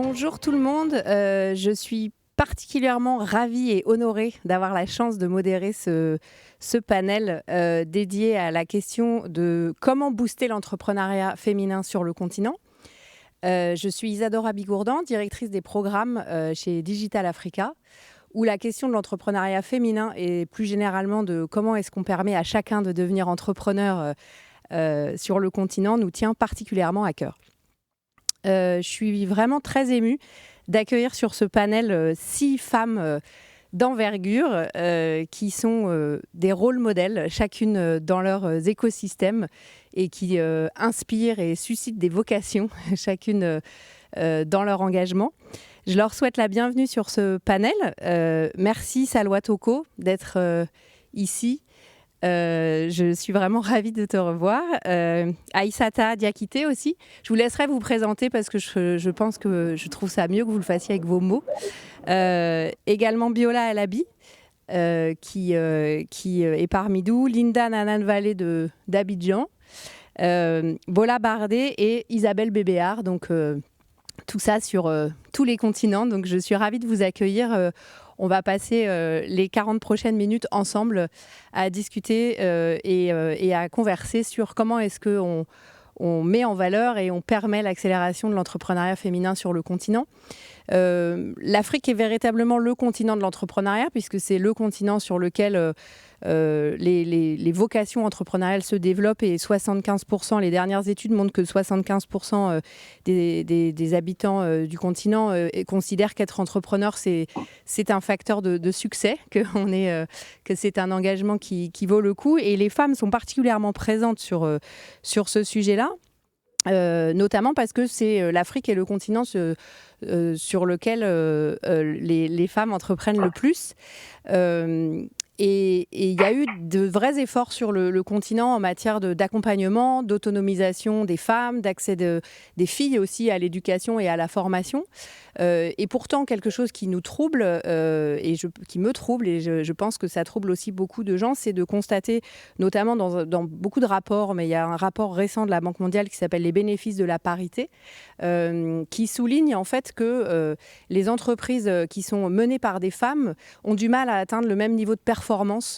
Bonjour tout le monde, je suis particulièrement ravie et honorée d'avoir la chance de modérer ce panel dédié à la question de comment booster l'entrepreneuriat féminin sur le continent. Je suis Isadora Bigourdan, directrice des programmes chez Digital Africa, où la question de l'entrepreneuriat féminin et plus généralement de comment est-ce qu'on permet à chacun de devenir entrepreneur sur le continent nous tient particulièrement à cœur. Je suis vraiment très émue d'accueillir sur ce panel 6 femmes d'envergure qui sont des rôles modèles, chacune dans leurs écosystèmes et qui inspirent et suscitent des vocations, chacune dans leur engagement. Je leur souhaite la bienvenue sur ce panel. Merci Salwa Toko d'être ici. Je suis vraiment ravie de te revoir. Aïssata Diakité aussi. Je vous laisserai vous présenter parce que je pense que je trouve ça mieux que vous le fassiez avec vos mots. Également Biola Alabi, qui est parmi nous. Linda Nananvale d'Abidjan. Bola Bardé et Isabelle Bébéard. Donc, tout ça sur tous les continents. Donc, je suis ravie de vous accueillir. On va passer les 40 prochaines minutes ensemble à discuter et à converser sur comment est-ce qu'on met en valeur et on permet l'accélération de l'entrepreneuriat féminin sur le continent. L'Afrique est véritablement le continent de l'entrepreneuriat puisque c'est le continent sur lequel les vocations entrepreneuriales se développent et 75%, les dernières études montrent que 75% des habitants du continent considèrent qu'être entrepreneur, c'est un facteur de succès, que c'est un engagement qui vaut le coup. Et les femmes sont particulièrement présentes sur ce sujet-là. Notamment parce que c'est l'Afrique est le continent sur lequel les femmes entreprennent le plus. Et il y a eu de vrais efforts sur le continent en matière d'accompagnement, d'autonomisation des femmes, d'accès des filles aussi à l'éducation et à la formation. Et pourtant, quelque chose qui nous trouble, qui me trouble, et je pense que ça trouble aussi beaucoup de gens, c'est de constater, notamment dans beaucoup de rapports, mais il y a un rapport récent de la Banque mondiale qui s'appelle « Les bénéfices de la parité », qui souligne en fait que les entreprises qui sont menées par des femmes ont du mal à atteindre le même niveau de performance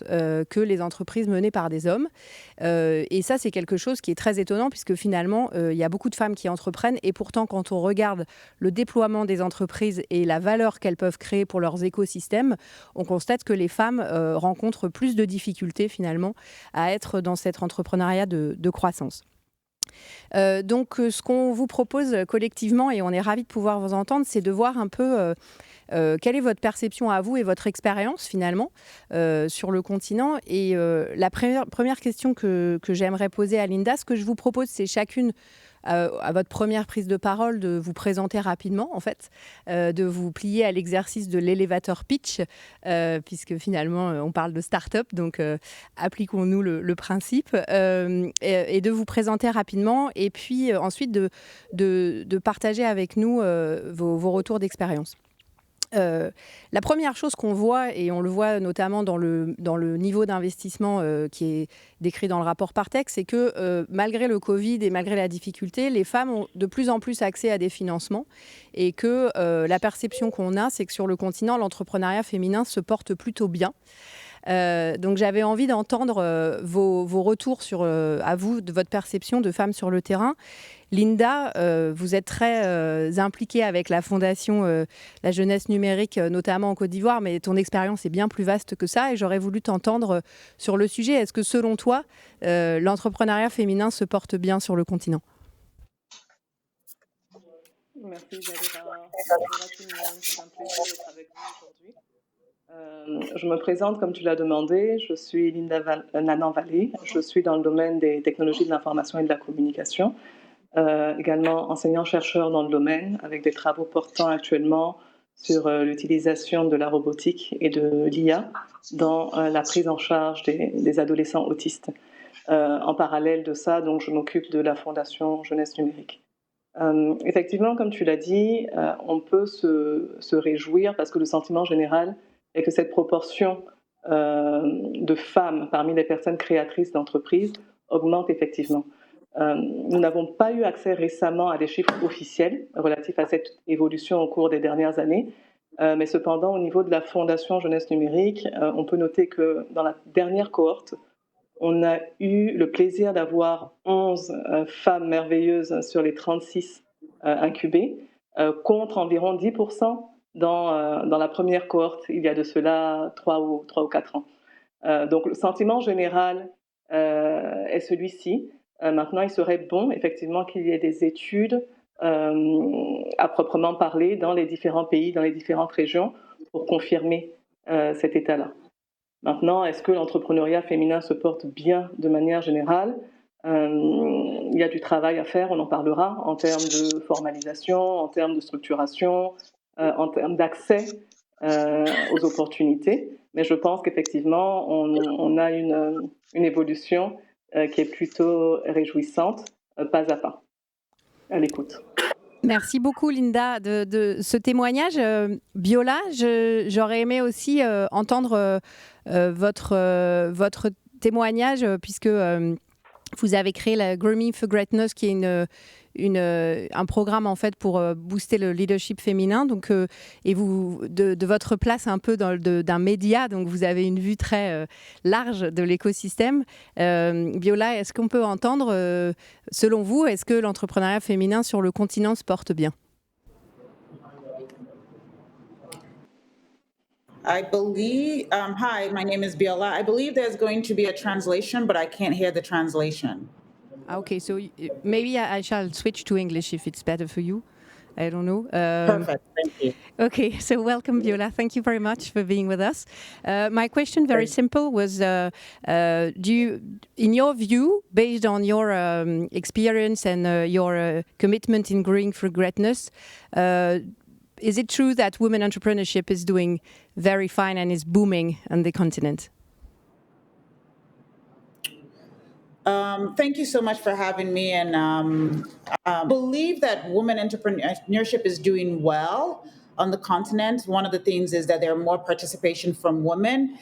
que les entreprises menées par des hommes. Et ça, c'est quelque chose qui est très étonnant puisque finalement, il y a beaucoup de femmes qui entreprennent et pourtant, quand on regarde le déploiement des entreprises et la valeur qu'elles peuvent créer pour leurs écosystèmes, on constate que les femmes rencontrent plus de difficultés finalement à être dans cet entrepreneuriat de croissance. Donc, ce qu'on vous propose collectivement, et on est ravis de pouvoir vous entendre, c'est de voir un peu quelle est votre perception à vous et votre expérience finalement sur le continent. Et la première question que j'aimerais poser à Linda, ce que je vous propose, c'est chacune à votre première prise de parole de vous présenter rapidement en fait, de vous plier à l'exercice de l'élévateur pitch, puisque finalement on parle de start-up, donc appliquons-nous le principe, et de vous présenter rapidement et puis ensuite de partager avec nous vos retours d'expérience. La première chose qu'on voit, et on le voit notamment dans le niveau d'investissement qui est décrit dans le rapport Partech, c'est que malgré le Covid et malgré la difficulté, les femmes ont de plus en plus accès à des financements et que la perception qu'on a, c'est que sur le continent, l'entrepreneuriat féminin se porte plutôt bien. Donc j'avais envie d'entendre vos retours à vous, de votre perception de femmes sur le terrain. Linda, vous êtes très impliquée avec la fondation La Jeunesse Numérique, notamment en Côte d'Ivoire, mais ton expérience est bien plus vaste que ça et j'aurais voulu t'entendre sur le sujet. Est-ce que selon toi, l'entrepreneuriat féminin se porte bien sur le continent ? Merci Isadora. Bonjour à tout le monde, c'est un plaisir d'être avec vous aujourd'hui. Je me présente comme tu l'as demandé, je suis Linda Nananvale, je suis dans le domaine des technologies de l'information et de la communication, également enseignant-chercheur dans le domaine avec des travaux portant actuellement sur l'utilisation de la robotique et de l'IA dans la prise en charge des adolescents autistes. En parallèle de ça, donc, je m'occupe de la Fondation Jeunesse Numérique. Effectivement, comme tu l'as dit, on peut se réjouir parce que le sentiment général est que cette proportion de femmes parmi les personnes créatrices d'entreprises augmente effectivement. Nous n'avons pas eu accès récemment à des chiffres officiels relatifs à cette évolution au cours des dernières années, mais cependant, au niveau de la Fondation Jeunesse Numérique, on peut noter que dans la dernière cohorte, on a eu le plaisir d'avoir 11 femmes merveilleuses sur les 36 incubées, contre environ 10% dans la première cohorte, il y a de cela 3 ou 4 ans. Donc le sentiment général est celui-ci. Maintenant, il serait bon, effectivement, qu'il y ait des études à proprement parler dans les différents pays, dans les différentes régions, pour confirmer cet état-là. Maintenant, est-ce que l'entrepreneuriat féminin se porte bien de manière générale? Il y a du travail à faire, on en parlera, en termes de formalisation, en termes de structuration, en termes d'accès aux opportunités. Mais je pense qu'effectivement, on a une évolution qui est plutôt réjouissante, pas à pas. À l'écoute. Merci beaucoup, Linda, de ce témoignage. Biola, j'aurais aimé aussi entendre votre témoignage, puisque vous avez créé la Grooming for Greatness, qui est un programme en fait pour booster le leadership féminin. Donc, et vous, de votre place un peu d'un média, donc vous avez une vue très large de l'écosystème. Biola, est-ce qu'on peut entendre, selon vous, est-ce que l'entrepreneuriat féminin sur le continent se porte bien? I believe, hi, my name is Biola. I believe there's going to be a translation, but I can't hear the translation. Okay, so maybe I shall switch to English if it's better for you. I don't know. Perfect, thank you. Okay, so welcome, Biola. Thank you very much for being with us. My question, very simple, was do you, in your view, based on your experience and your commitment in Growing for Greatness, is it true that women entrepreneurship is doing very fine and is booming on the continent? Thank you so much for having me. And I believe that women entrepreneurship is doing well on the continent. One of the things is that there are more participation from women.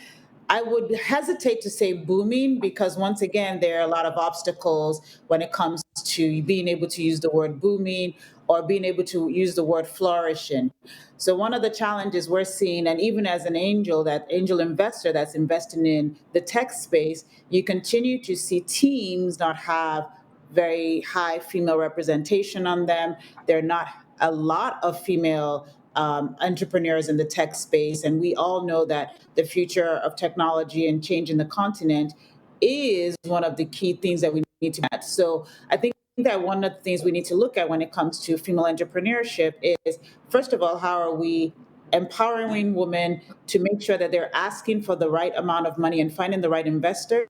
I would hesitate to say booming because, once again, there are a lot of obstacles when it comes to being able to use the word booming or being able to use the word flourishing. So one of the challenges we're seeing, and even as an angel, that angel investor that's investing in the tech space, you continue to see teams not have very high female representation on them. There are not a lot of female entrepreneurs in the tech space. And we all know that the future of technology and changing the continent is one of the key things that we need to get. So I think that one of the things we need to look at when it comes to female entrepreneurship is, first of all, how are we empowering women to make sure that they're asking for the right amount of money and finding the right investor,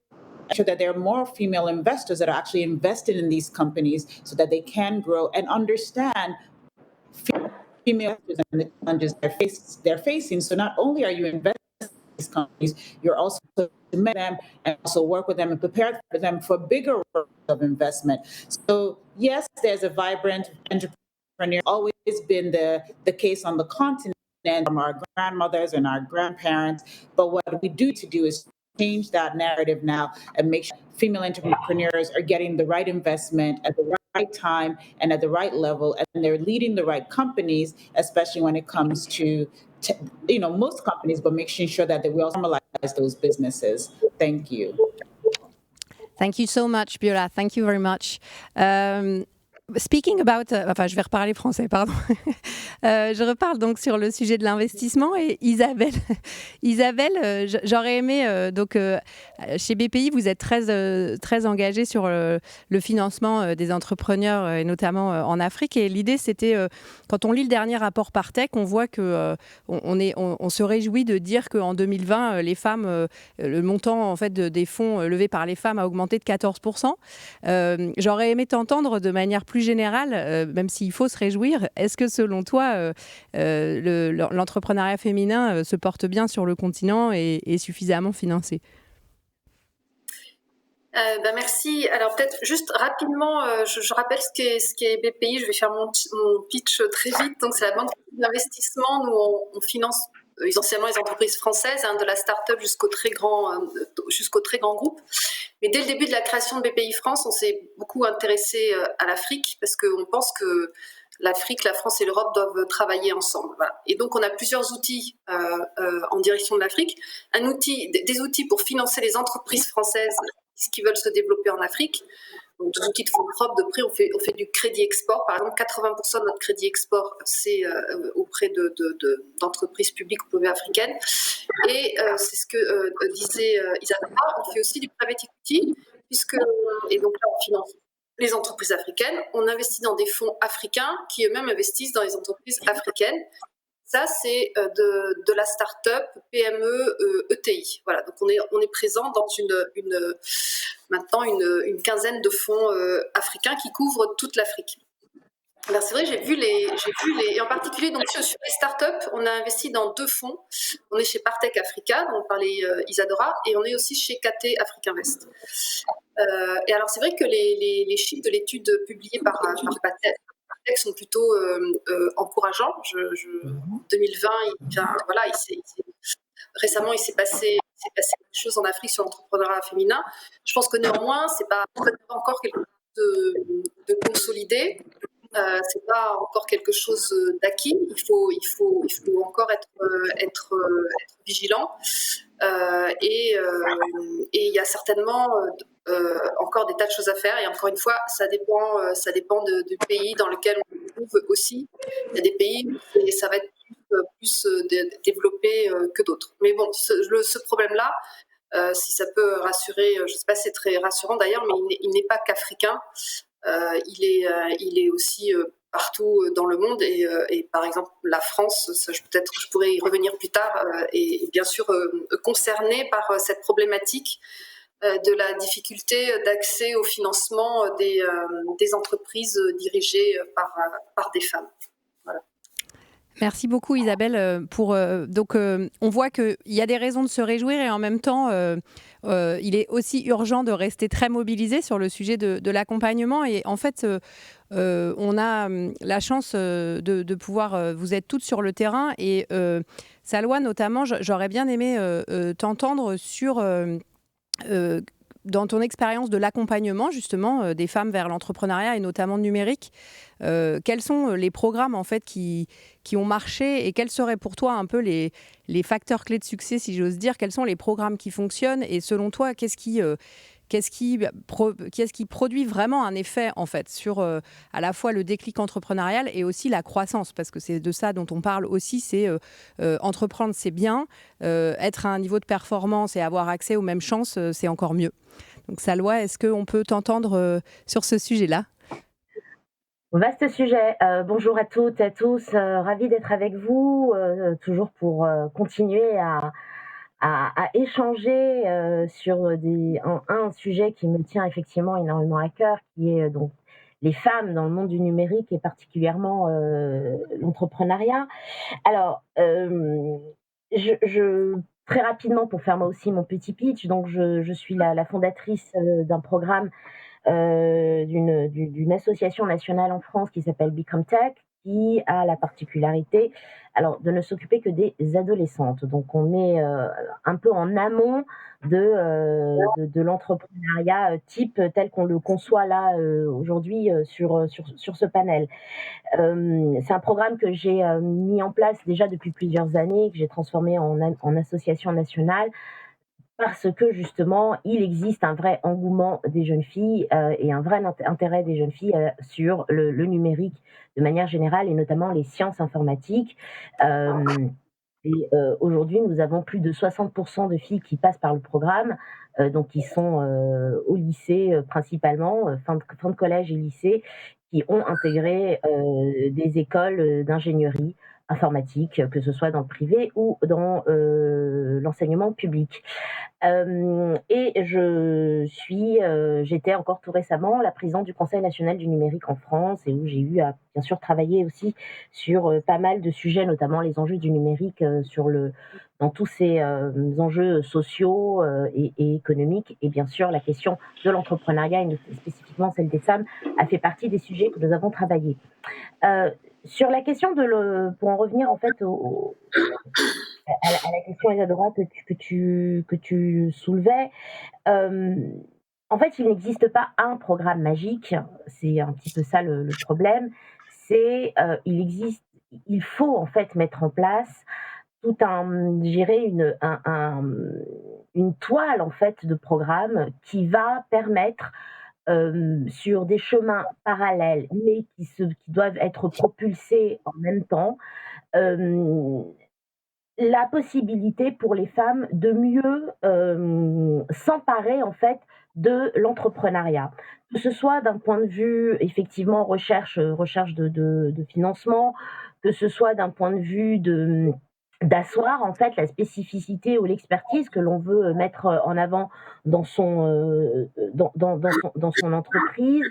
sure that there are more female investors that are actually invested in these companies so that they can grow and understand female and the challenges they're facing. So not only are you investing in these companies, you're also to meet them and also work with them and prepare for them for bigger rounds of investment. So yes, there's a vibrant entrepreneur, always been the case on the continent from our grandmothers and our grandparents. But what we do to do is change that narrative now and make sure female entrepreneurs are getting the right investment at the right time and at the right level, and they're leading the right companies, especially when it comes to most companies, but making sure that we also normalize those businesses. Thank you. Thank you so much, Biola. Thank you very much. Speaking about, je vais reparler français, pardon. Je reparle donc sur le sujet de l'investissement et Isabelle, j'aurais aimé, chez BPI, vous êtes très engagée sur le financement des entrepreneurs et notamment en Afrique. Et l'idée, c'était, quand on lit le dernier rapport Partech, on voit que on se réjouit de dire qu'en 2020, les femmes, le montant en fait des fonds levés par les femmes a augmenté de 14%. J'aurais aimé t'entendre de manière plus générale, même s'il faut se réjouir, est-ce que selon toi, l'entrepreneuriat féminin se porte bien sur le continent et est suffisamment financé? Merci. Alors peut-être juste rapidement, je rappelle ce qu'est BPI. Je vais faire mon pitch très vite. Donc c'est la banque d'investissement. Nous on finance essentiellement les entreprises françaises, de la start-up jusqu'au très grand groupe. Mais dès le début de la création de BPI France, on s'est beaucoup intéressé à l'Afrique parce qu'on pense que l'Afrique, la France et l'Europe doivent travailler ensemble. Voilà. Et donc, on a plusieurs outils en direction de l'Afrique. Des outils pour financer les entreprises françaises qui veulent se développer en Afrique. Donc, des outils de fonds propres, de prêt, on fait du crédit export. Par exemple, 80% de notre crédit export, c'est auprès d'entreprises publiques ou privées africaines. Et c'est ce que disait Isadora, on fait aussi du private equity, et donc là, on finance les entreprises africaines, on investit dans des fonds africains qui eux-mêmes investissent dans les entreprises africaines. Ça, c'est de la start-up, PME, ETI. Voilà, donc on est présent dans maintenant une quinzaine de fonds africains qui couvrent toute l'Afrique. Alors c'est vrai, j'ai vu et en particulier donc sur les startups, on a investi dans 2 fonds. On est chez Partech Africa, dont parlait Isadora, et on est aussi chez KT Afrique Invest. Et alors c'est vrai que les chiffres de l'étude publiée par Partech sont plutôt encourageants. 2020, récemment, il s'est passé quelque chose en Afrique sur l'entrepreneuriat féminin. Je pense que néanmoins, c'est pas encore quelque chose de consolidé. C'est pas encore quelque chose d'acquis. Il faut encore être vigilant. Et il y a certainement encore des tas de choses à faire. Et encore une fois, ça dépend du pays dans lequel on se trouve aussi. Il y a des pays où ça va être plus développé que d'autres. Mais bon, ce problème-là, si ça peut rassurer, je ne sais pas si c'est très rassurant d'ailleurs, mais il n'est pas qu'africain. Il est aussi partout dans le monde et par exemple la France, peut-être je pourrais y revenir plus tard, est bien sûr concernée par cette problématique de la difficulté d'accès au financement des entreprises dirigées par des femmes. Voilà. Merci beaucoup Isabelle. On voit qu'il y a des raisons de se réjouir et en même temps, il est aussi urgent de rester très mobilisé sur le sujet de l'accompagnement. Et en fait, on a la chance de pouvoir... vous êtes toutes sur le terrain et Salwa, notamment, j'aurais bien aimé t'entendre sur... dans ton expérience de l'accompagnement justement des femmes vers l'entrepreneuriat et notamment numérique, quels sont les programmes en fait qui ont marché et quels seraient pour toi un peu les facteurs clés de succès, si j'ose dire? Quels sont les programmes qui fonctionnent et selon toi, qu'est-ce qui produit vraiment un effet en fait sur à la fois le déclic entrepreneurial et aussi la croissance, parce que c'est de ça dont on parle aussi, c'est entreprendre c'est bien, être à un niveau de performance et avoir accès aux mêmes chances c'est encore mieux. Donc Salwa, est-ce qu'on peut t'entendre sur ce sujet-là? Vaste sujet. Bonjour à toutes et à tous. Ravie d'être avec vous, toujours pour continuer à échanger sur un sujet qui me tient effectivement énormément à cœur, qui est donc les femmes dans le monde du numérique et particulièrement l'entrepreneuriat. Alors, très rapidement, pour faire moi aussi mon petit pitch, donc je suis la fondatrice d'un programme d'une association nationale en France qui s'appelle Become Tech, qui a la particularité de ne s'occuper que des adolescentes. Donc on est un peu en amont de l'entrepreneuriat type tel qu'on le conçoit là aujourd'hui sur ce panel. C'est un programme que j'ai mis en place déjà depuis plusieurs années, que j'ai transformé en association nationale, parce que justement, il existe un vrai engouement des jeunes filles et un vrai intérêt des jeunes filles sur le numérique de manière générale et notamment les sciences informatiques. Aujourd'hui, nous avons plus de 60% de filles qui passent par le programme, donc qui sont au lycée principalement, fin de collège et lycée, qui ont intégré des écoles d'ingénierie informatique, que ce soit dans le privé ou dans l'enseignement public. J'étais encore tout récemment la présidente du Conseil national du numérique en France et où j'ai eu à bien sûr travailler aussi sur pas mal de sujets, notamment les enjeux du numérique dans tous ces enjeux sociaux et économiques. Et bien sûr, la question de l'entrepreneuriat, et spécifiquement celle des femmes, a fait partie des sujets que nous avons travaillés. Sur la question pour en revenir en fait à la question, Isadora, que tu soulevais, en fait, il n'existe pas un programme magique. C'est un petit peu ça le problème. Il faut en fait mettre en place tout un, je dirais une toile en fait de programmes qui va permettre sur des chemins parallèles, mais qui doivent être propulsés en même temps, hem, la possibilité pour les femmes de mieux, s'emparer en fait de l'entrepreneuriat. Que ce soit d'un point de vue effectivement recherche de financement, que ce soit d'un point de vue d'asseoir en fait la spécificité ou l'expertise que l'on veut mettre en avant dans son entreprise,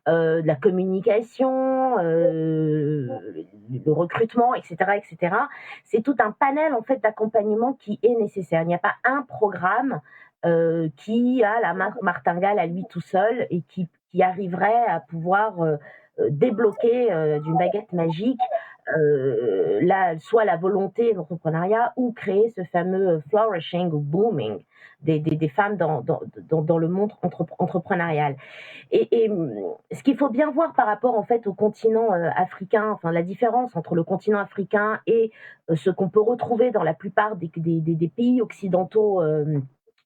de la communication, le recrutement, etc., etc. C'est tout un panel en fait d'accompagnement qui est nécessaire. Il n'y a pas un programme qui a la martingale à lui tout seul et qui arriverait à pouvoir débloquer d'une baguette magique soit la volonté d'entrepreneuriat ou créer ce fameux flourishing ou booming des femmes dans le monde entrepreneurial. Et ce qu'il faut bien voir par rapport en fait au continent africain, enfin la différence entre le continent africain et ce qu'on peut retrouver dans la plupart des pays occidentaux,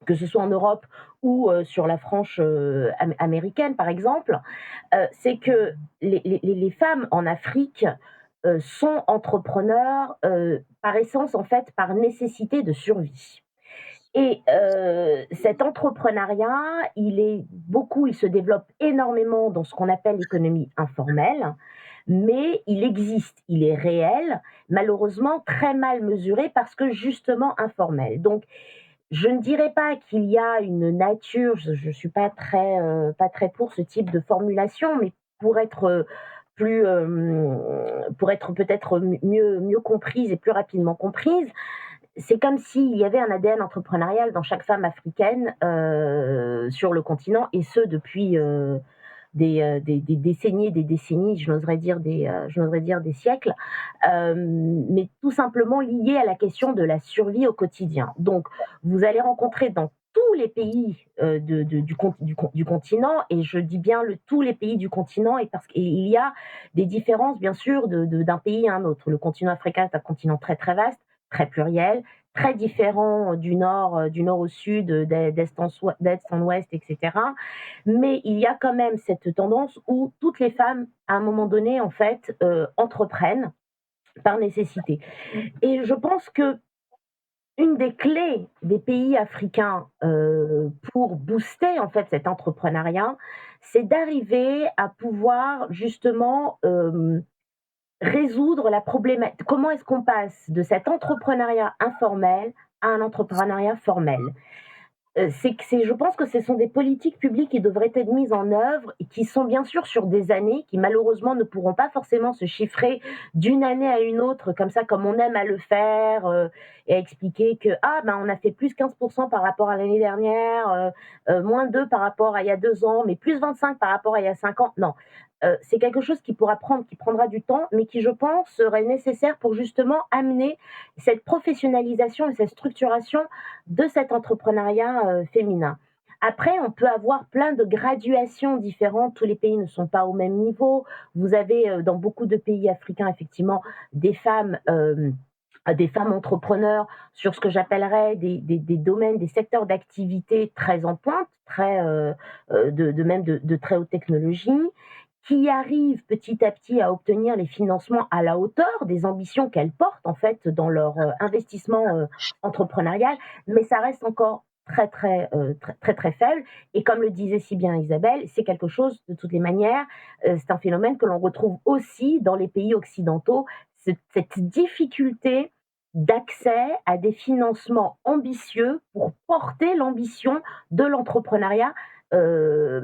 que ce soit en Europe ou sur la frange américaine par exemple, c'est que les femmes en Afrique sont entrepreneurs par essence en fait par nécessité de survie. Et cet entrepreneuriat, il se développe énormément dans ce qu'on appelle l'économie informelle, mais il existe, il est réel, malheureusement très mal mesuré parce que justement informel. Donc, je ne dirais pas qu'il y a une nature, je suis pas très pour ce type de formulation, mais pour être pour être peut-être mieux comprise et plus rapidement comprise, c'est comme s'il y avait un ADN entrepreneurial dans chaque femme africaine sur le continent, et ce depuis des décennies, je n'oserais dire des siècles, mais tout simplement lié à la question de la survie au quotidien. Donc, vous allez rencontrer dans tous les pays du continent, et je dis bien tous les pays du continent, et parce qu'il y a des différences, bien sûr, d'un pays à un autre. Le continent africain est un continent très très vaste, très pluriel, très différent du nord au sud, d'est en ouest, etc. Mais il y a quand même cette tendance où toutes les femmes, à un moment donné, en fait, entreprennent par nécessité. Et je pense que une des clés des pays africains pour booster en fait cet entrepreneuriat, c'est d'arriver à pouvoir justement résoudre la problématique. Comment est-ce qu'on passe de cet entrepreneuriat informel à un entrepreneuriat formel? Je pense que ce sont des politiques publiques qui devraient être mises en œuvre et qui sont bien sûr sur des années, qui malheureusement ne pourront pas forcément se chiffrer d'une année à une autre, comme ça, comme on aime à le faire, et à expliquer que on a fait plus 15% par rapport à l'année dernière, moins 2 par rapport à il y a 2 ans, mais plus 25 par rapport à il y a 5 ans. Non. C'est quelque chose qui prendra du temps, mais qui, je pense, serait nécessaire pour justement amener cette professionnalisation et cette structuration de cet entrepreneuriat féminin. Après, on peut avoir plein de graduations différentes. Tous les pays ne sont pas au même niveau. Vous avez dans beaucoup de pays africains, effectivement, des femmes entrepreneurs sur ce que j'appellerais des domaines, des secteurs d'activité très en pointe, même de très haute technologie, qui arrivent petit à petit à obtenir les financements à la hauteur des ambitions qu'elles portent en fait dans leur investissement entrepreneurial, mais ça reste encore très faible. Et comme le disait si bien Isabelle, c'est quelque chose de toutes les manières, c'est un phénomène que l'on retrouve aussi dans les pays occidentaux, cette difficulté d'accès à des financements ambitieux pour porter l'ambition de l'entrepreneuriat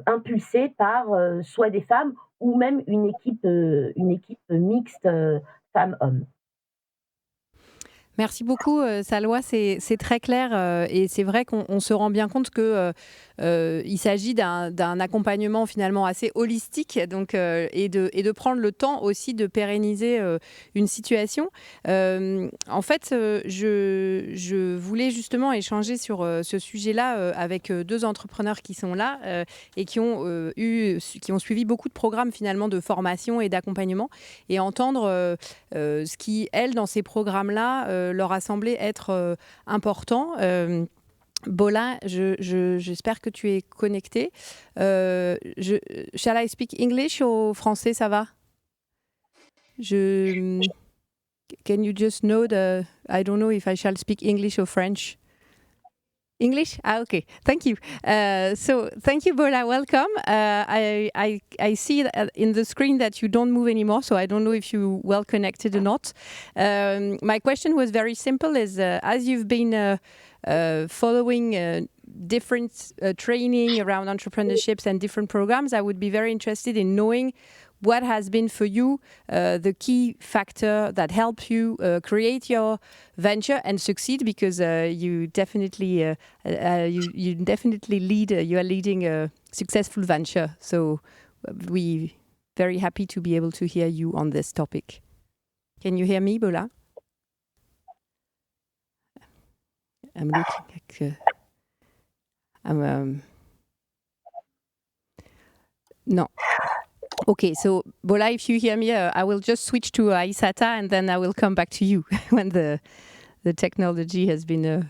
impulsé par soit des femmes ou même une équipe mixte femmes-hommes. Merci beaucoup, Salwa. C'est très clair et c'est vrai qu'on se rend bien compte que il s'agit d'un accompagnement finalement assez holistique donc, et de prendre le temps aussi de pérenniser une situation. En fait, je voulais justement échanger sur ce sujet-là avec deux entrepreneurs qui sont là et qui ont suivi beaucoup de programmes finalement de formation et d'accompagnement et entendre ce qui, elles, dans ces programmes-là, leur a semblé être important. Bola, j'espère que tu es connecté. Shall I speak English ou français, ça va? Can you just know I don't know if I shall speak English or French. English? Okay. Thank you. So thank you, Bola. Welcome. I see in the screen that you don't move anymore, so I don't know if you're well connected or not. My question was very simple: as you've been following different training around entrepreneurships and different programs, I would be very interested in knowing what has been for you the key factor that helped you create your venture and succeed? Because you definitely you are leading a successful venture. So we very happy to be able to hear you on this topic. Can you hear me, Bola? I'm looking at. No. Okay, so Bola, if you hear me, I will just switch to Aissata and then I will come back to you when the technology has been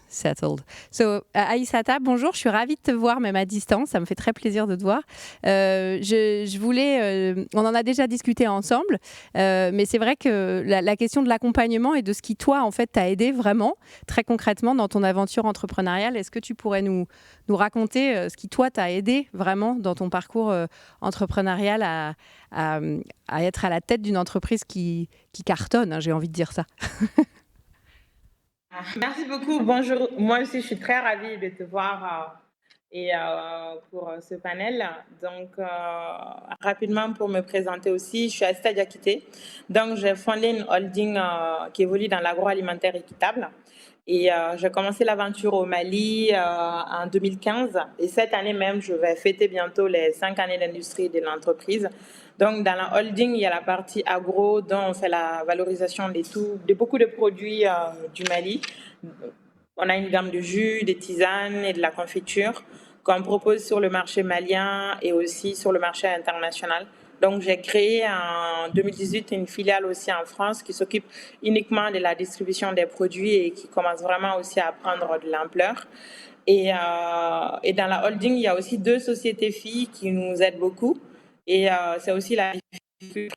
settled. So, Aissata, bonjour, je suis ravie de te voir même à distance, ça me fait très plaisir de te voir. Je voulais, on en a déjà discuté ensemble, mais c'est vrai que la question de l'accompagnement et de ce qui, toi, en fait, t'a aidé vraiment, très concrètement, dans ton aventure entrepreneuriale, est-ce que tu pourrais nous raconter ce qui, toi, t'a aidé vraiment dans ton parcours entrepreneurial à être à la tête d'une entreprise qui cartonne, hein, j'ai envie de dire ça. Merci beaucoup. Bonjour. Moi aussi, je suis très ravie de te voir pour ce panel. Donc, rapidement, pour me présenter aussi, je suis Aissata Diakité. Donc, j'ai fondé une holding qui évolue dans l'agroalimentaire équitable. Et j'ai commencé l'aventure au Mali en 2015. Et cette année même, je vais fêter bientôt les 5 années d'industrie de l'entreprise. Donc, dans la holding, il y a la partie agro, dont on fait la valorisation de beaucoup de produits du Mali. On a une gamme de jus, des tisanes et de la confiture qu'on propose sur le marché malien et aussi sur le marché international. Donc, j'ai créé en 2018 une filiale aussi en France qui s'occupe uniquement de la distribution des produits et qui commence vraiment aussi à prendre de l'ampleur. Et dans la holding, il y a aussi 2 sociétés filles qui nous aident beaucoup. Et c'est aussi la difficulté.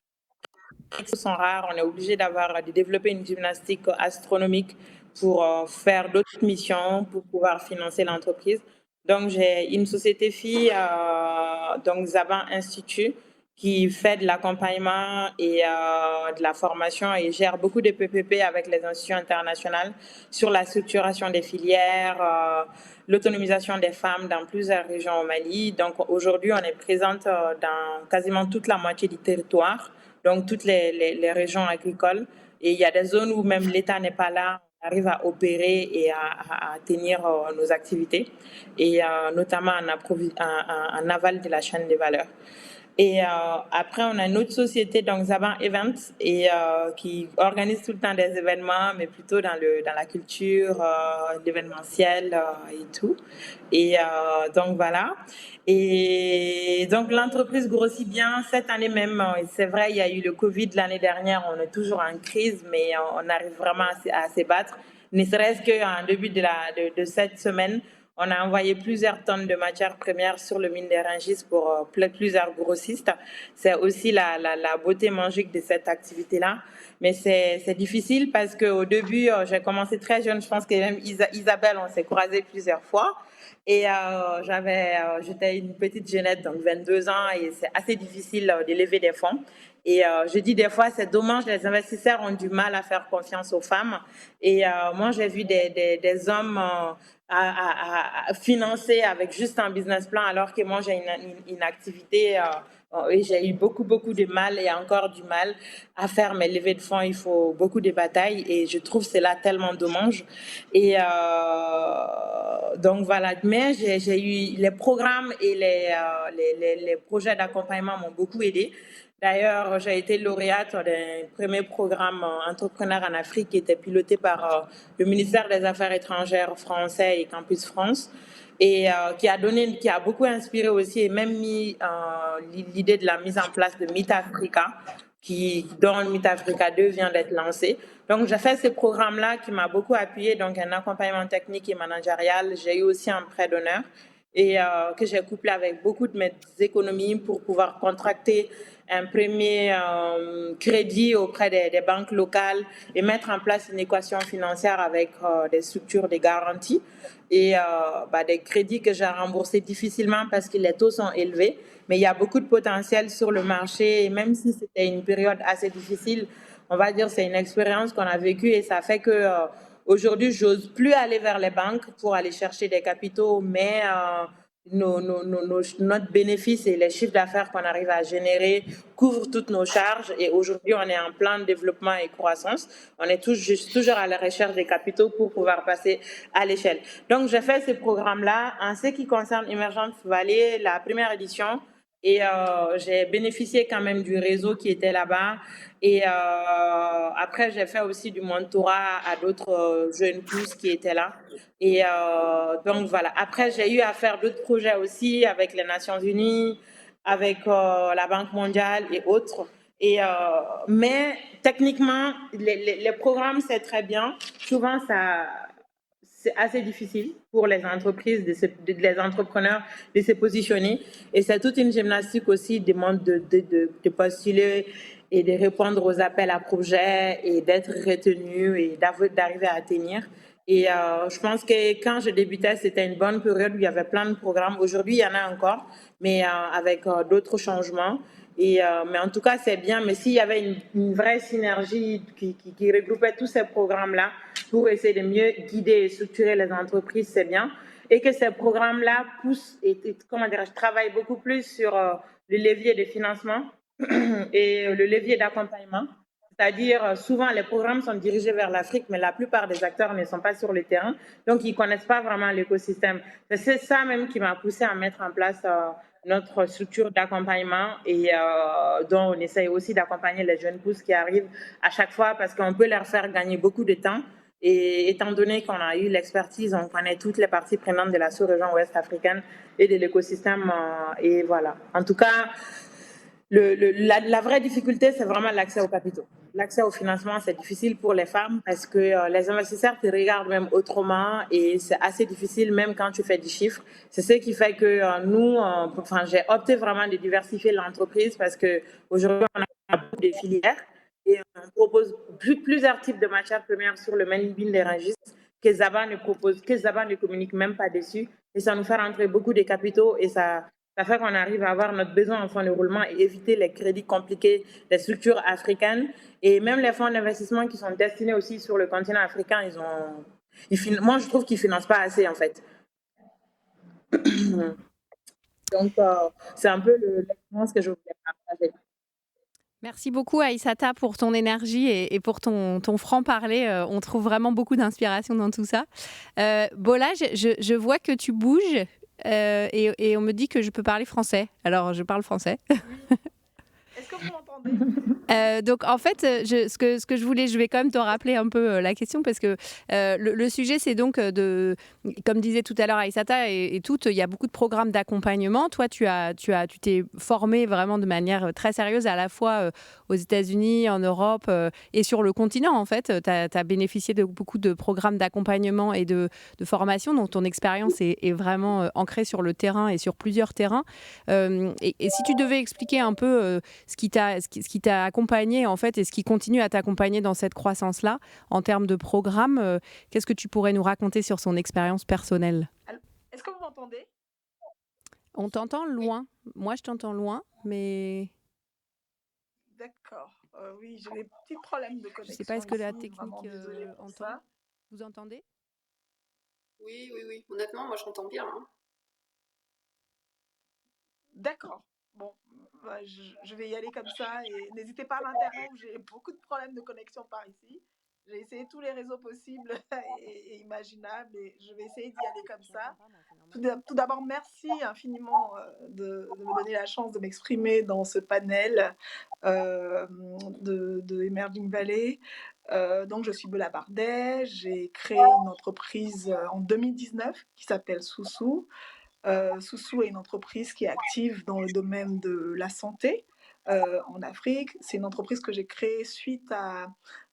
Les choses sont rares, on est obligé de développer une gymnastique astronomique pour faire d'autres missions, pour pouvoir financer l'entreprise. Donc, j'ai une société fille, donc Zaban Institut, qui fait de l'accompagnement et de la formation et gère beaucoup de PPP avec les institutions internationales sur la structuration des filières, l'autonomisation des femmes dans plusieurs régions au Mali. Donc aujourd'hui, on est présente dans quasiment toute la moitié du territoire, donc toutes les régions agricoles. Et il y a des zones où même l'État n'est pas là, on arrive à opérer et à tenir nos activités, et notamment en aval de la chaîne des valeurs. Et après, on a une autre société, donc Zaban Events, et qui organise tout le temps des événements, mais plutôt dans la culture, l'événementiel et tout. Et donc voilà. Et donc l'entreprise grossit bien cette année même. C'est vrai, il y a eu le Covid l'année dernière. On est toujours en crise, mais on arrive vraiment à se battre. Ne serait-ce qu'en début de cette semaine, on a envoyé plusieurs tonnes de matières premières sur le mine des Rungis pour plusieurs grossistes. C'est aussi la beauté magique de cette activité-là. Mais c'est difficile parce qu'au début, j'ai commencé très jeune. Je pense que même Isabelle, on s'est croisés plusieurs fois. Et j'étais une petite jeunette, donc 22 ans, et c'est assez difficile de lever des fonds. Et je dis des fois, c'est dommage, les investisseurs ont du mal à faire confiance aux femmes. Et moi, j'ai vu des hommes à financer avec juste un business plan, alors que moi, j'ai une activité et j'ai eu beaucoup de mal et encore du mal à faire mes levées de fonds. Il faut beaucoup de batailles et je trouve cela tellement dommage. Et donc voilà, mais j'ai eu les programmes et les projets d'accompagnement m'ont beaucoup aidé. D'ailleurs, j'ai été lauréate d'un premier programme entrepreneur en Afrique qui était piloté par le ministère des Affaires étrangères français et Campus France et qui a beaucoup inspiré aussi et même mis l'idée de la mise en place de Meet Africa, dont Meet Africa 2 vient d'être lancé. Donc, j'ai fait ce programme-là qui m'a beaucoup appuyé, donc un accompagnement technique et managérial. J'ai eu aussi un prêt d'honneur et que j'ai couplé avec beaucoup de mes économies pour pouvoir contracter un premier crédit auprès des banques locales et mettre en place une équation financière avec des structures de garantie et des crédits que j'ai remboursés difficilement parce que les taux sont élevés, mais il y a beaucoup de potentiel sur le marché et même si c'était une période assez difficile, on va dire c'est une expérience qu'on a vécue et ça fait que aujourd'hui, j'ose plus aller vers les banques pour aller chercher des capitaux, mais notre bénéfice et les chiffres d'affaires qu'on arrive à générer couvrent toutes nos charges. Et aujourd'hui, on est en plein développement et croissance. On est toujours à la recherche des capitaux pour pouvoir passer à l'échelle. Donc, j'ai fait ce programme-là. En ce qui concerne Emergence Valley, la première édition, et j'ai bénéficié quand même du réseau qui était là-bas. Et après, j'ai fait aussi du mentorat à d'autres jeunes pousses qui étaient là. Et donc, voilà. Après, j'ai eu à faire d'autres projets aussi avec les Nations Unies, avec la Banque mondiale et autres. Et, mais techniquement, les programmes, c'est très bien. Souvent, c'est assez difficile pour les entreprises, les entrepreneurs de se positionner. Et c'est toute une gymnastique aussi, demande de postuler et de répondre aux appels à projets et d'être retenu et d'arriver à tenir. Et je pense que quand je débutais, c'était une bonne période où il y avait plein de programmes. Aujourd'hui, il y en a encore, mais avec d'autres changements. Et, mais en tout cas, c'est bien. Mais s'il y avait une vraie synergie qui regroupait tous ces programmes-là pour essayer de mieux guider et structurer les entreprises, c'est bien. Et que ces programmes-là poussent comment dire, je travaille beaucoup plus sur le levier de financement et le levier d'accompagnement. C'est-à-dire, souvent, les programmes sont dirigés vers l'Afrique, mais la plupart des acteurs ne sont pas sur le terrain, donc ils ne connaissent pas vraiment l'écosystème. C'est ça même qui m'a poussé à mettre en place notre structure d'accompagnement et dont on essaye aussi d'accompagner les jeunes pousses qui arrivent à chaque fois parce qu'on peut leur faire gagner beaucoup de temps. Et étant donné qu'on a eu l'expertise, on connaît toutes les parties prenantes de la sous-région ouest africaine et de l'écosystème. Et voilà. En tout cas, la vraie difficulté, c'est vraiment l'accès aux capitaux. L'accès au financement, c'est difficile pour les femmes parce que les investisseurs te regardent même autrement et c'est assez difficile même quand tu fais du chiffre. C'est ce qui fait que nous, j'ai opté vraiment de diversifier l'entreprise parce que aujourd'hui on a beaucoup de filières et on propose plusieurs types de matières premières sur le main bin des registres que Zaba ne communique même pas dessus et ça nous fait rentrer beaucoup de capitaux et ça fait qu'on arrive à avoir notre besoin en fonds de roulement et éviter les crédits compliqués des structures africaines. Et même les fonds d'investissement qui sont destinés aussi sur le continent africain, moi, je trouve qu'ils ne financent pas assez, en fait. Donc, c'est un peu l'expérience que je voulais partager. Merci beaucoup Aïssata pour ton énergie et pour ton franc-parler. On trouve vraiment beaucoup d'inspiration dans tout ça. Bola, je vois que tu bouges et on me dit que je peux parler français. Alors, je parle français. Est-ce que vous m'entendez? Donc en fait, ce que je voulais, je vais quand même te rappeler un peu la question parce que le sujet c'est donc comme disait tout à l'heure Aïssata et toutes, il y a beaucoup de programmes d'accompagnement. Toi, tu t'es formé vraiment de manière très sérieuse à la fois aux États-Unis, en Europe et sur le continent en fait. Tu as bénéficié de beaucoup de programmes d'accompagnement et de formation, donc ton expérience est vraiment ancrée sur le terrain et sur plusieurs terrains. Et si tu devais expliquer un peu ce qui t'a accompagné en fait et ce qui continue à t'accompagner dans cette croissance-là en termes de programme, qu'est-ce que tu pourrais nous raconter sur son expérience personnelle? Est-ce que vous m'entendez? On t'entend loin. Moi, je t'entends loin, mais... D'accord. Oui, j'ai des petits problèmes de connexion. Je ne sais pas, est-ce que la ici, technique vraiment désolée pour entend? ça. Vous entendez? Oui, oui, oui. Honnêtement, moi, j'entends bien, hein. D'accord. Bon, bah, je vais y aller comme ça et n'hésitez pas à m'interrompre. J'ai beaucoup de problèmes de connexion par ici. J'ai essayé tous les réseaux possibles et imaginables et je vais essayer d'y aller comme ça. Tout d'abord, merci infiniment de me donner la chance de m'exprimer dans ce panel de Emerging Valley. Donc, je suis Bella Bardet. J'ai créé une entreprise en 2019 qui s'appelle Soussou. Soussou est une entreprise qui est active dans le domaine de la santé en Afrique. C'est une entreprise que j'ai créée suite à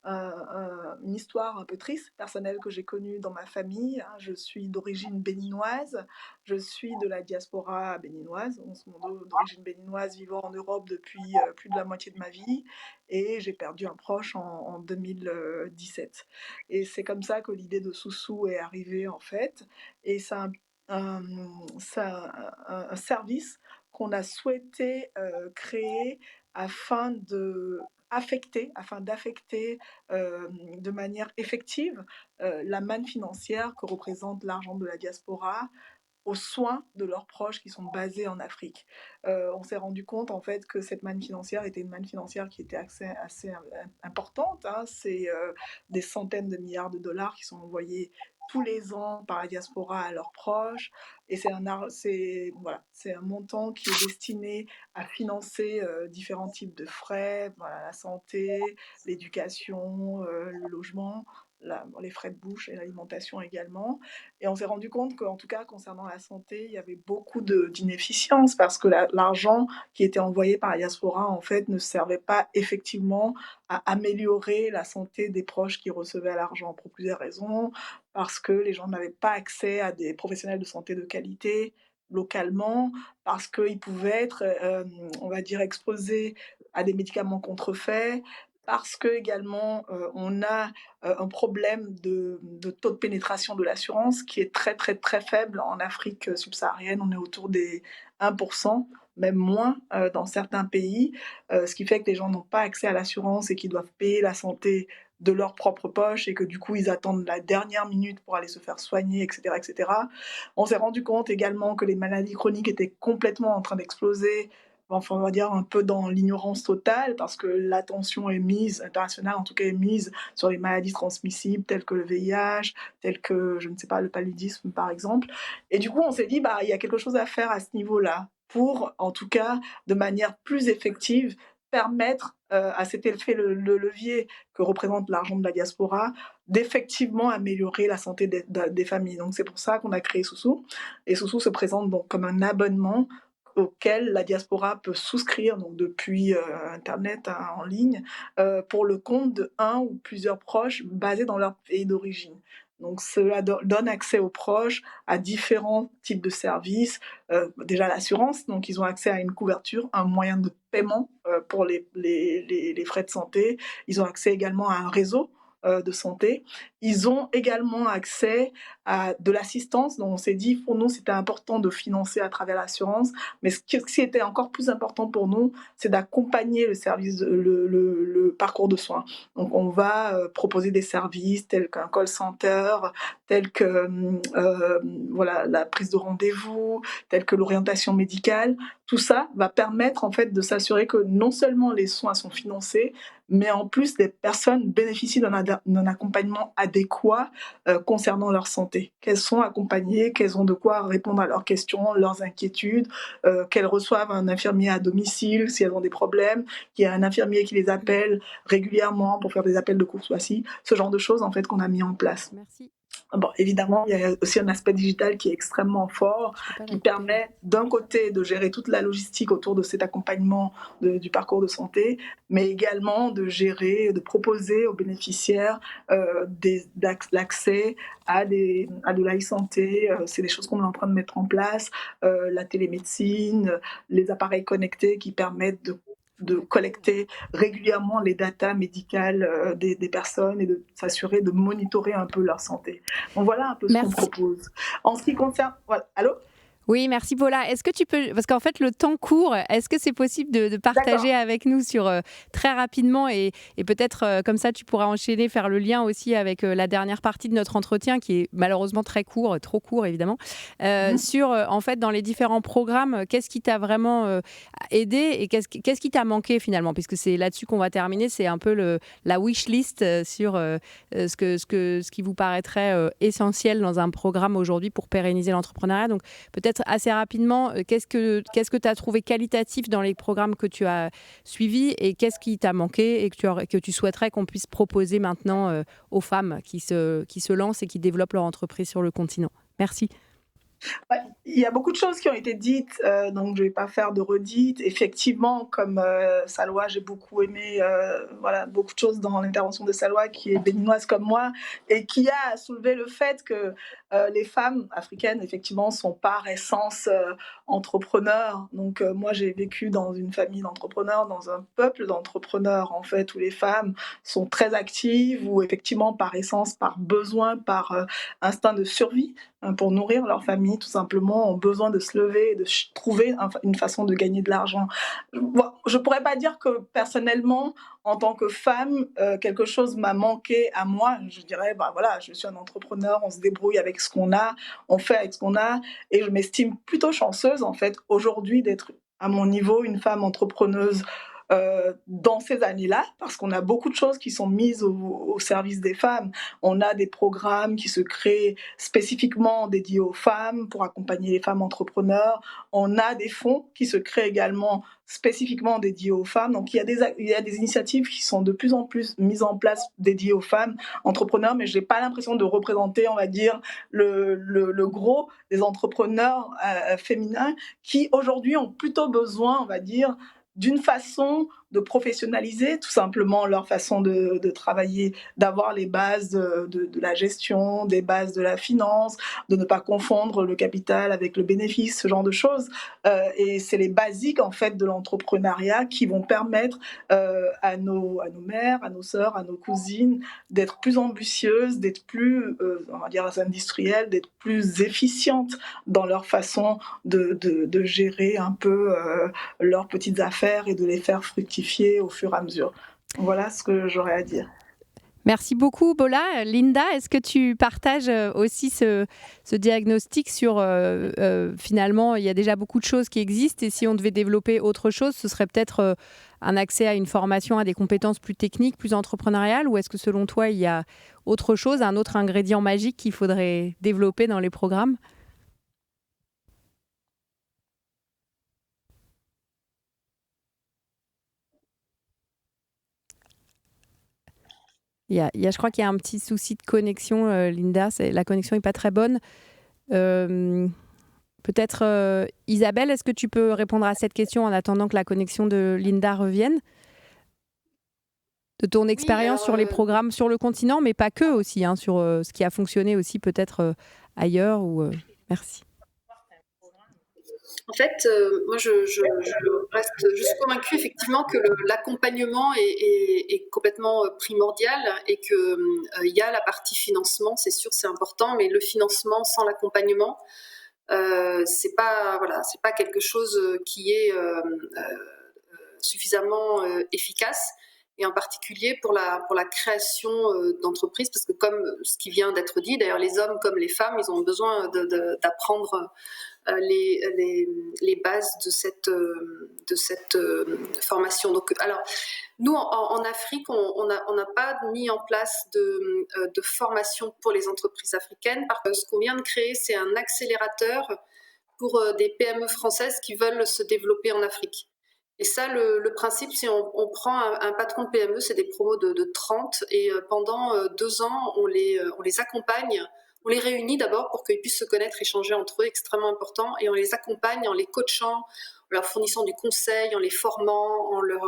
une histoire un peu triste, personnelle que j'ai connue dans ma famille. Hein. Je suis d'origine béninoise, je suis de la diaspora béninoise, d'origine béninoise vivant en Europe depuis plus de la moitié de ma vie, et j'ai perdu un proche en 2017. Et c'est comme ça que l'idée de Soussou est arrivée en fait, et ça un, un service qu'on a souhaité créer afin d'affecter de manière effective la manne financière que représente l'argent de la diaspora aux soins de leurs proches qui sont basés en Afrique. On s'est rendu compte en fait que cette manne financière était une manne financière qui était assez importante. Hein. C'est des centaines de milliards de dollars qui sont envoyés tous les ans par la diaspora à leurs proches. Et c'est un montant qui est destiné à financer différents types de frais, voilà, la santé, l'éducation, le logement, les frais de bouche et l'alimentation également. Et on s'est rendu compte qu'en tout cas, concernant la santé, il y avait beaucoup d'inefficience parce que l'argent qui était envoyé par la diaspora, en fait, ne servait pas effectivement à améliorer la santé des proches qui recevaient l'argent pour plusieurs raisons. Parce que les gens n'avaient pas accès à des professionnels de santé de qualité localement, parce qu'ils pouvaient être, on va dire, exposés à des médicaments contrefaits, parce que également on a un problème de taux de pénétration de l'assurance qui est très très très faible en Afrique subsaharienne. On est autour des 1%, même moins dans certains pays, ce qui fait que les gens n'ont pas accès à l'assurance et qu'ils doivent payer la santé de leur propre poche et que du coup ils attendent la dernière minute pour aller se faire soigner, etc., etc. On s'est rendu compte également que les maladies chroniques étaient complètement en train d'exploser. Enfin, on va dire un peu dans l'ignorance totale, parce que l'attention est mise, internationale en tout cas, est mise sur les maladies transmissibles telles que le VIH, telles que, je ne sais pas, le paludisme par exemple. Et du coup, on s'est dit, bah, il y a quelque chose à faire à ce niveau-là, pour, en tout cas, de manière plus effective, permettre à cet effet le levier que représente l'argent de la diaspora, d'effectivement améliorer la santé des familles. Donc c'est pour ça qu'on a créé Soussou. Et Soussou se présente donc comme un abonnement auquel la diaspora peut souscrire donc depuis Internet hein, en ligne pour le compte de un ou plusieurs proches basés dans leur pays d'origine. Donc cela donne accès aux proches à différents types de services. Déjà l'assurance, donc ils ont accès à une couverture, un moyen de paiement pour les frais de santé. Ils ont accès également à un réseau de santé. Ils ont également accès à de l'assistance. Donc on s'est dit, pour nous, c'était important de financer à travers l'assurance. Mais ce qui était encore plus important pour nous, c'est d'accompagner le service, le parcours de soins. Donc on va proposer des services tels qu'un call center, tels que voilà, la prise de rendez-vous, tels que l'orientation médicale. Tout ça va permettre en fait de s'assurer que non seulement les soins sont financés, mais en plus les personnes bénéficient d'un accompagnement adéquat concernant leur santé. Qu'elles sont accompagnées, qu'elles ont de quoi répondre à leurs questions, leurs inquiétudes, qu'elles reçoivent un infirmier à domicile si elles ont des problèmes, qu'il y a un infirmier qui les appelle régulièrement pour faire des appels de courtoisie, ce genre de choses en fait qu'on a mis en place. Merci. Bon, évidemment, il y a aussi un aspect digital qui est extrêmement fort, qui permet d'un côté de gérer toute la logistique autour de cet accompagnement du parcours de santé, mais également de gérer, de proposer aux bénéficiaires l'accès à de l'e-santé. C'est des choses qu'on est en train de mettre en place, la télémédecine, les appareils connectés qui permettent de collecter régulièrement les datas médicales des personnes et de s'assurer de monitorer un peu leur santé. Donc voilà un peu ce qu'on propose. En ce qui concerne... Voilà. Allô ? Oui, merci Paula. Est-ce que tu peux, parce qu'en fait le temps court, est-ce que c'est possible de partager D'accord. avec nous sur très rapidement et peut-être comme ça tu pourras enchaîner, faire le lien aussi avec la dernière partie de notre entretien qui est malheureusement très court, trop court évidemment, Mhm. sur en fait dans les différents programmes, qu'est-ce qui t'a vraiment aidé et qu'est-ce qui t'a manqué finalement, puisque c'est là-dessus qu'on va terminer, c'est un peu la wish list sur ce qui vous paraîtrait essentiel dans un programme aujourd'hui pour pérenniser l'entrepreneuriat. Donc peut-être assez rapidement, qu'est-ce que tu as trouvé qualitatif dans les programmes que tu as suivis et qu'est-ce qui t'a manqué et que tu souhaiterais qu'on puisse proposer maintenant aux femmes qui se lancent et qui développent leur entreprise sur le continent? Merci. Ouais, il y a beaucoup de choses qui ont été dites, donc je ne vais pas faire de redites. Effectivement, comme Salwa, j'ai beaucoup aimé voilà, beaucoup de choses dans l'intervention de Salwa, qui est béninoise comme moi, et qui a soulevé le fait que les femmes africaines, effectivement, sont par essence entrepreneurs. Donc moi, j'ai vécu dans une famille d'entrepreneurs, dans un peuple d'entrepreneurs, en fait, où les femmes sont très actives, où effectivement, par essence, par besoin, par instinct de survie, pour nourrir leur famille, tout simplement, ont besoin de se lever et de trouver une façon de gagner de l'argent. Je ne pourrais pas dire que personnellement, en tant que femme, quelque chose m'a manqué à moi. Je dirais, bah voilà, je suis un entrepreneur, on se débrouille avec ce qu'on a, on fait avec ce qu'on a, et je m'estime plutôt chanceuse, en fait, aujourd'hui, d'être à mon niveau une femme entrepreneuse dans ces années-là, parce qu'on a beaucoup de choses qui sont mises au service des femmes. On a des programmes qui se créent spécifiquement dédiés aux femmes pour accompagner les femmes entrepreneurs. On a des fonds qui se créent également spécifiquement dédiés aux femmes. Donc il y a des initiatives qui sont de plus en plus mises en place dédiées aux femmes entrepreneurs, mais je n'ai pas l'impression de représenter, on va dire, le gros des entrepreneurs féminins qui aujourd'hui ont plutôt besoin, on va dire, d'une façon de professionnaliser tout simplement leur façon de travailler, d'avoir les bases de la gestion, des bases de la finance, de ne pas confondre le capital avec le bénéfice, ce genre de choses. Et c'est les basiques en fait de l'entrepreneuriat qui vont permettre à nos mères, à nos sœurs, à nos cousines d'être plus ambitieuses, d'être plus, on va dire, industrielles, d'être plus efficientes dans leur façon de gérer un peu leurs petites affaires et de les faire fructifier au fur et à mesure. Voilà ce que j'aurais à dire. Merci beaucoup, Bola. Linda, est-ce que tu partages aussi ce diagnostic sur finalement, il y a déjà beaucoup de choses qui existent et si on devait développer autre chose, ce serait peut-être un accès à une formation, à des compétences plus techniques, plus entrepreneuriales, ou est-ce que selon toi, il y a autre chose, un autre ingrédient magique qu'il faudrait développer dans les programmes ? Je crois qu'il y a un petit souci de connexion, Linda. La connexion n'est pas très bonne. Peut-être Isabelle, est-ce que tu peux répondre à cette question en attendant que la connexion de Linda revienne? De ton Oui, expérience alors sur les programmes sur le continent, mais pas que aussi, hein, sur ce qui a fonctionné aussi peut-être ailleurs. Merci. en fait, moi, je suis convaincue effectivement que l'accompagnement est complètement primordial et que il y a la partie financement, c'est sûr, c'est important, mais le financement sans l'accompagnement, c'est pas voilà, c'est pas quelque chose qui est suffisamment efficace. Et en particulier pour la création d'entreprises, parce que comme ce qui vient d'être dit, d'ailleurs les hommes comme les femmes, ils ont besoin d'apprendre les bases de cette formation. Donc, alors, nous, en Afrique, on n'a pas mis en place de formation pour les entreprises africaines. Par contre, ce qu'on vient de créer, c'est un accélérateur pour des PME françaises qui veulent se développer en Afrique. Et ça, le principe, c'est on prend un patron de PME, c'est des promos de 30, et pendant 2 ans, on les accompagne. On les réunit d'abord pour qu'ils puissent se connaître, échanger entre eux, extrêmement important, et on les accompagne en les coachant, en leur fournissant du conseil, en les formant, en leur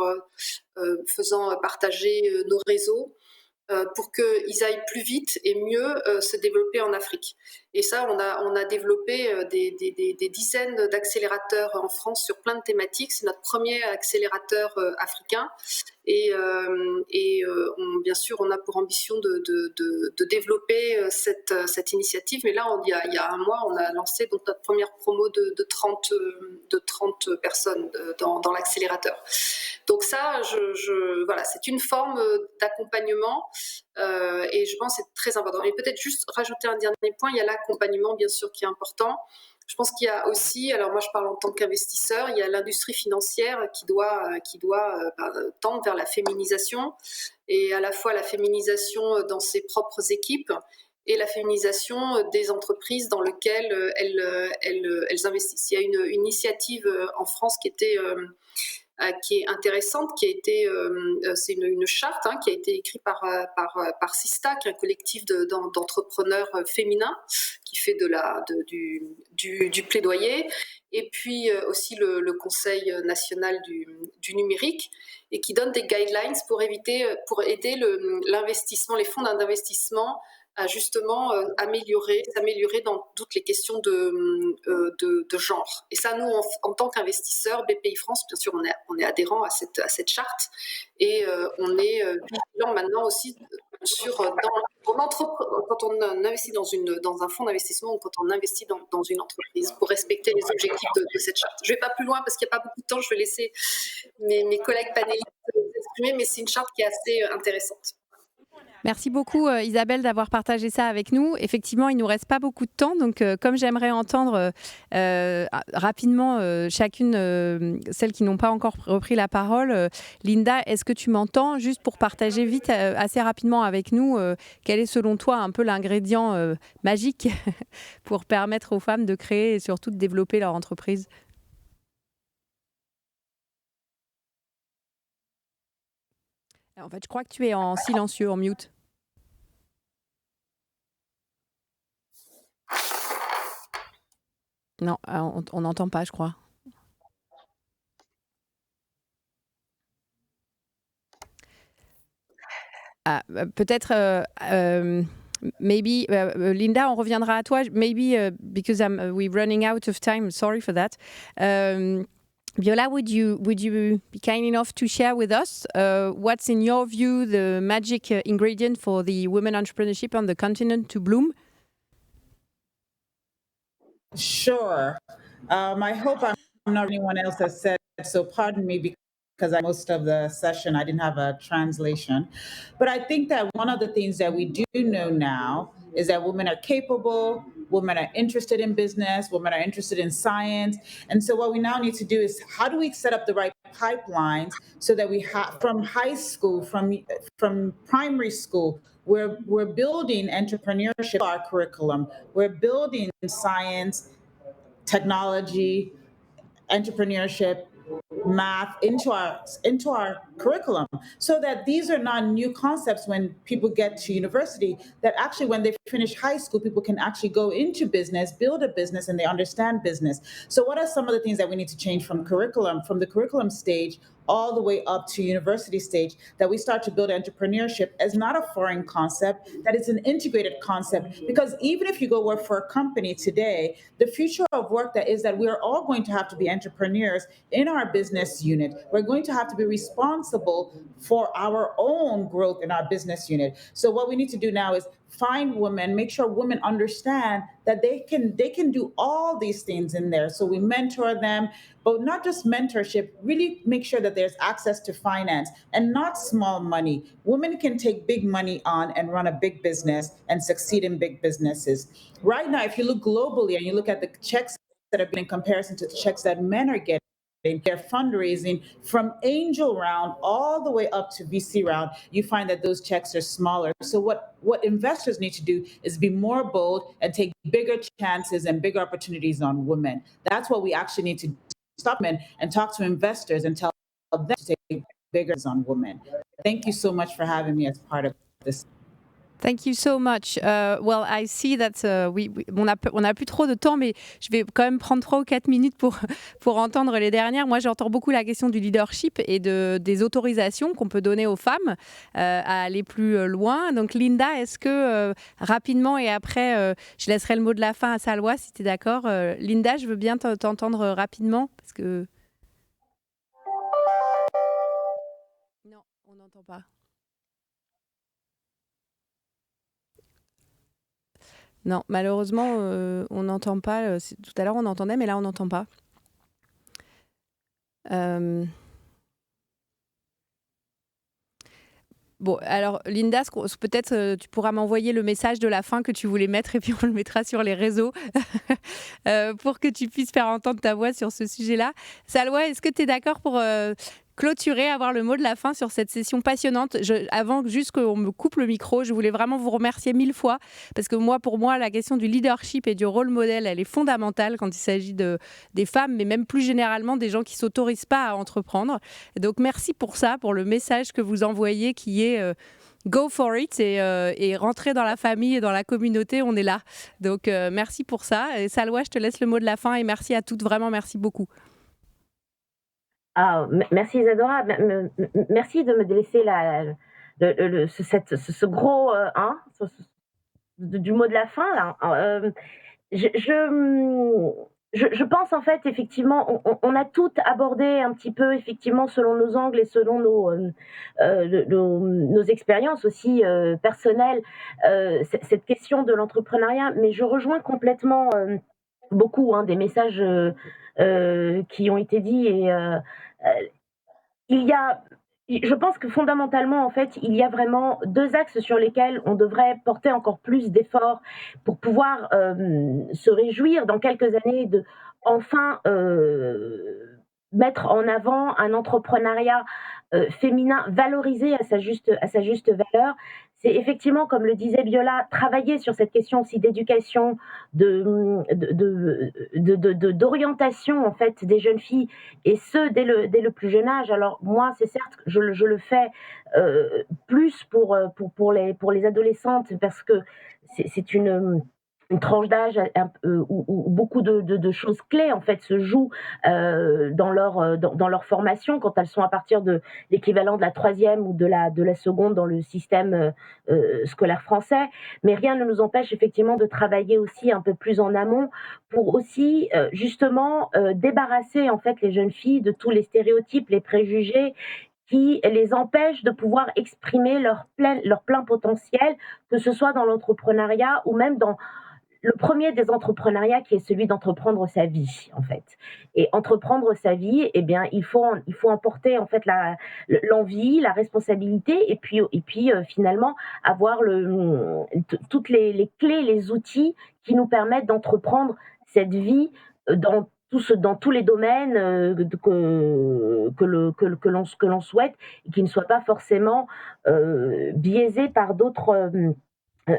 faisant partager nos réseaux pour qu'ils aillent plus vite et mieux se développer en Afrique. Et ça, on a développé des dizaines d'accélérateurs en France sur plein de thématiques. C'est notre premier accélérateur africain. Et bien sûr, on a pour ambition de développer cette initiative. Mais là, il y a un mois, on a lancé donc notre première promo de 30 personnes dans l'accélérateur. Donc ça, voilà, c'est une forme d'accompagnement et je pense que c'est très important. Et peut-être juste rajouter un dernier point, il y a l'accompagnement, bien sûr, qui est important. Je pense qu'il y a aussi, alors moi je parle en tant qu'investisseur, il y a l'industrie financière qui doit tendre vers la féminisation, et à la fois la féminisation dans ses propres équipes et la féminisation des entreprises dans lesquelles elles investissent. Il y a une initiative en France qui est intéressante, qui a été, c'est une charte qui a été écrite par Sista, qui est un collectif d'entrepreneurs féminins qui fait du plaidoyer, et puis aussi le Conseil national du numérique, et qui donne des guidelines pour aider l'investissement, les fonds d'investissement à justement s'améliorer dans toutes les questions de genre. Et ça, nous, en tant qu'investisseurs, BPI France, bien sûr, on est adhérent à cette charte, et on est vigilant maintenant aussi sur quand on investit dans un fonds d'investissement, ou quand on investit dans une entreprise, pour respecter les objectifs de cette charte. Je ne vais pas plus loin parce qu'il n'y a pas beaucoup de temps, je vais laisser mes collègues panélistes s'exprimer, mais c'est une charte qui est assez intéressante. Merci beaucoup Isabelle d'avoir partagé ça avec nous. Effectivement, il ne nous reste pas beaucoup de temps, donc comme j'aimerais entendre rapidement chacune, celles qui n'ont pas encore repris la parole, Linda, est-ce que tu m'entends? Juste pour partager vite, assez rapidement avec nous, quel est selon toi un peu l'ingrédient magique pour permettre aux femmes de créer et surtout de développer leur entreprise? En fait, je crois que tu es en silencieux, en mute. Non, on n'entend pas, je crois. Peut-être, maybe, Linda, on reviendra à toi. Maybe because we're running out of time. Sorry for that. Viola, would you be kind enough to share with us what's, in your view, the magic ingredient for the women entrepreneurship on the continent to bloom? Sure. I hope I'm not anyone else has said, so pardon me because most of the session I didn't have a translation. But I think that one of the things that we do know now is that women are capable, women are interested in business, women are interested in science. And so what we now need to do is, how do we set up the right pipelines so that we have, from high school, from primary school, we're building entrepreneurship, our curriculum. We're building science, technology, entrepreneurship, math into our curriculum, so that these are not new concepts when people get to university, that actually when they finish high school, people can actually go into business, build a business, and they understand business. So what are some of the things that we need to change from the curriculum stage all the way up to university stage, that we start to build entrepreneurship as not a foreign concept, that it's an integrated concept? Because even if you go work for a company today, the future of work that we're all going to have to be entrepreneurs in our business unit. We're going to have to be responsible for our own growth in our business unit. So what we need to do now is find women, make sure women understand that they can do all these things in there. So we mentor them, but not just mentorship, really make sure that there's access to finance, and not small money. Women can take big money on and run a big business and succeed in big businesses. Right now, if you look globally and you look at the checks that have been in comparison to the checks that men are getting, their fundraising from angel round all the way up to VC round, you find that those checks are smaller. So what investors need to do is be more bold and take bigger chances and bigger opportunities on women. That's what we actually need to stop men and talk to investors and tell them to take bigger on women. Thank you so much for having me as part of this. Thank you so much. Well, I see that on a plus trop de temps, mais je vais quand même prendre 3 ou 4 minutes pour entendre les dernières. Moi, j'entends beaucoup la question du leadership et des autorisations qu'on peut donner aux femmes à aller plus loin. Donc, Linda, est-ce que rapidement et après, je laisserai le mot de la fin à Salwa, si tu es d'accord. Linda, je veux bien t'entendre rapidement parce que... Non, on n'entend pas. Non, malheureusement, on n'entend pas. Tout à l'heure, on entendait, mais là, on n'entend pas. Bon, alors, Linda, peut-être tu pourras m'envoyer le message de la fin que tu voulais mettre et puis on le mettra sur les réseaux pour que tu puisses faire entendre ta voix sur ce sujet-là. Salwa, est-ce que tu es d'accord pour clôturer, avoir le mot de la fin sur cette session passionnante? Avant juste qu'on me coupe le micro, je voulais vraiment vous remercier 1000 fois parce que pour moi, la question du leadership et du rôle modèle, elle est fondamentale quand il s'agit des femmes, mais même plus généralement des gens qui ne s'autorisent pas à entreprendre. Donc, merci pour ça, pour le message que vous envoyez qui est go for it et rentrer dans la famille et dans la communauté, on est là. Donc, merci pour ça. Et Salwa, je te laisse le mot de la fin et merci à toutes, vraiment merci beaucoup. Ah, merci Isadora, merci de me laisser ce gros du mot de la fin là. Je pense en fait effectivement, on a toutes abordé un petit peu effectivement selon nos angles et selon nos expériences aussi personnelles cette question de l'entrepreneuriat, mais je rejoins complètement beaucoup des messages qui ont été dits et je pense que fondamentalement, en fait, il y a vraiment 2 axes sur lesquels on devrait porter encore plus d'efforts pour pouvoir se réjouir dans quelques années de enfin mettre en avant un entrepreneuriat féminin valorisé à sa juste valeur. C'est effectivement, comme le disait Biola, travailler sur cette question aussi d'éducation, d'orientation en fait des jeunes filles, et ce dès le plus jeune âge. Alors moi, c'est certes, je le fais plus pour les adolescentes parce que c'est une tranche d'âge où beaucoup de choses clés en fait se jouent dans leur formation quand elles sont à partir de l'équivalent de la 3e ou de la seconde dans le système scolaire français. Mais rien ne nous empêche effectivement de travailler aussi un peu plus en amont pour aussi justement débarrasser en fait les jeunes filles de tous les stéréotypes, les préjugés qui les empêchent de pouvoir exprimer leur plein potentiel, que ce soit dans l'entrepreneuriat ou même dans le premier des entrepreneuriats qui est celui d'entreprendre sa vie, en fait. Et entreprendre sa vie, eh bien, il faut emporter, en fait, l'envie, la responsabilité, et puis finalement, avoir toutes les clés, les outils qui nous permettent d'entreprendre cette vie dans tous les domaines que l'on souhaite et qui ne soient pas forcément biaisés par d'autres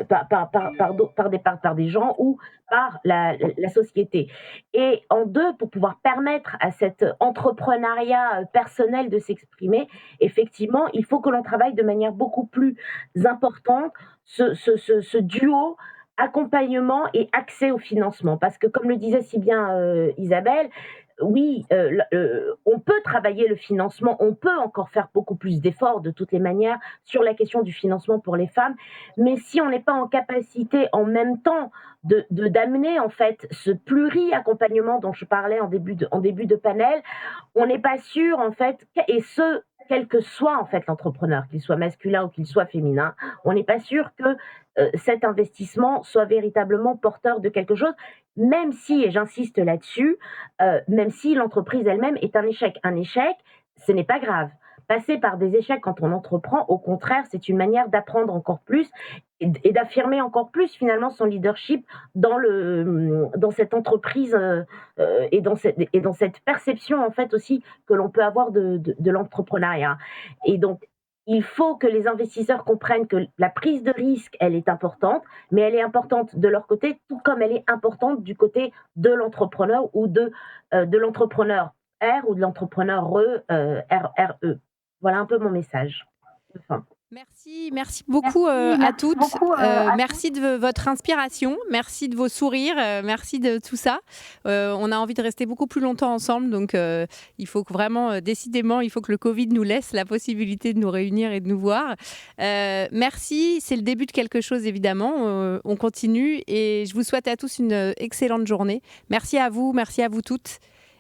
par des gens ou par la société. Et en 2, pour pouvoir permettre à cet entrepreneuriat personnel de s'exprimer, effectivement, il faut que l'on travaille de manière beaucoup plus importante ce duo accompagnement et accès au financement. Parce que comme le disait si bien Isabelle, oui, on peut travailler le financement, on peut encore faire beaucoup plus d'efforts de toutes les manières sur la question du financement pour les femmes, mais si on n'est pas en capacité en même temps d'amener en fait ce pluri-accompagnement dont je parlais en début de panel, on n'est pas sûr en fait, et ce quel que soit en fait l'entrepreneur, qu'il soit masculin ou qu'il soit féminin, on n'est pas sûr que cet investissement soit véritablement porteur de quelque chose, même si, et j'insiste là-dessus, même si l'entreprise elle-même est un échec. Un échec, ce n'est pas grave. Passer par des échecs quand on entreprend, au contraire, c'est une manière d'apprendre encore plus et d'affirmer encore plus finalement son leadership dans cette entreprise et dans cette perception en fait aussi que l'on peut avoir de l'entrepreneuriat. Et donc, il faut que les investisseurs comprennent que la prise de risque, elle est importante, mais elle est importante de leur côté, tout comme elle est importante du côté de l'entrepreneur ou de l'entrepreneur R ou de l'entrepreneur RE. Voilà un peu mon message. Enfin. Merci beaucoup à toutes. Merci de votre inspiration, merci de vos sourires, merci de tout ça. On a envie de rester beaucoup plus longtemps ensemble, donc il faut que vraiment, décidément, il faut que le Covid nous laisse la possibilité de nous réunir et de nous voir. Merci, c'est le début de quelque chose évidemment. On continue et je vous souhaite à tous une excellente journée. Merci à vous toutes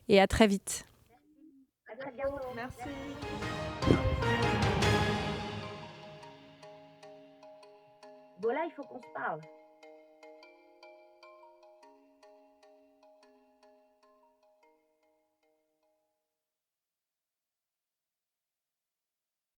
et à très vite. À très bientôt. Merci. Voilà, il faut qu'on se parle.